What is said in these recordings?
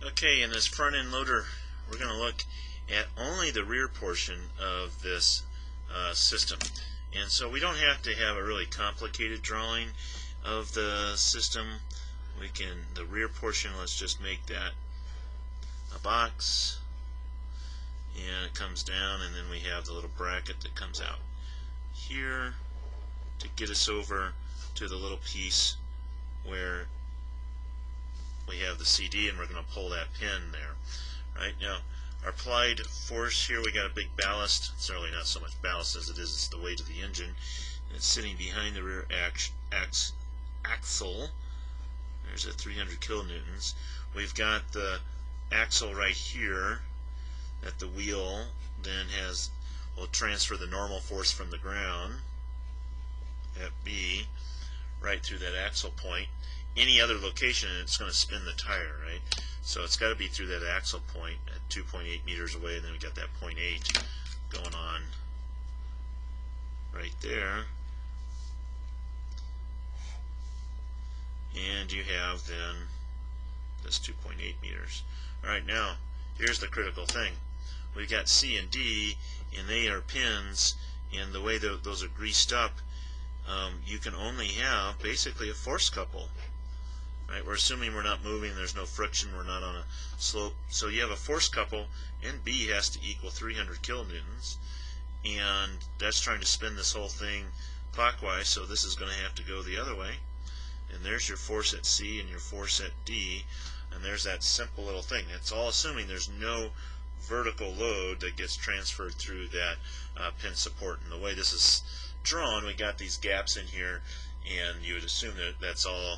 Okay, in this front end loader, we're going to look at only the rear portion of this system. And so we don't have to have a really complicated drawing of the system. We can, the rear portion, let's just make that a box, and it comes down, and then we have the little bracket that comes out here to get us over to the little piece where we have the CD, and we're going to pull that pin there. Right now, our applied force here, we got a big ballast. It's really not so much ballast as it is it's the weight of the engine. And it's sitting behind the rear axle. There's a 300 kilonewtons. We've got the axle right here that the wheel then will transfer the normal force from the ground at B right through that axle point. Any other location, and it's going to spin the tire, right? So it's got to be through that axle point at 2.8 meters away, and then we got that 0.8 going on right there. And you have then this 2.8 meters. Alright, now here's the critical thing. We've got C and D, and they are pins, and the way those are greased up, you can only have basically a force couple. Right? We're assuming we're not moving, there's no friction, we're not on a slope. So you have a force couple, and B has to equal 300 kilonewtons, and that's trying to spin this whole thing clockwise, so this is going to have to go the other way. And there's your force at C and your force at D, and there's that simple little thing. It's all assuming there's no vertical load that gets transferred through that pin support. And the way this is drawn, we got these gaps in here, and you would assume that that's all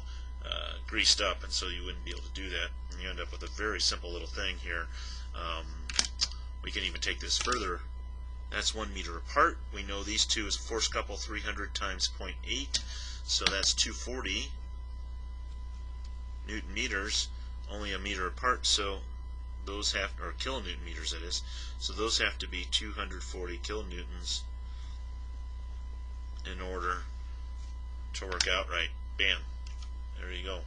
greased up, and so you wouldn't be able to do that, and you end up with a very simple little thing here. We can even take this further. That's 1 meter apart. We know these two is a force couple, 300 times 0.8, so that's 240 Newton meters, only a meter apart, so those have, or kilonewton meters that is, so those have to be 240 kilonewtons in order to work out right. Bam. There you go.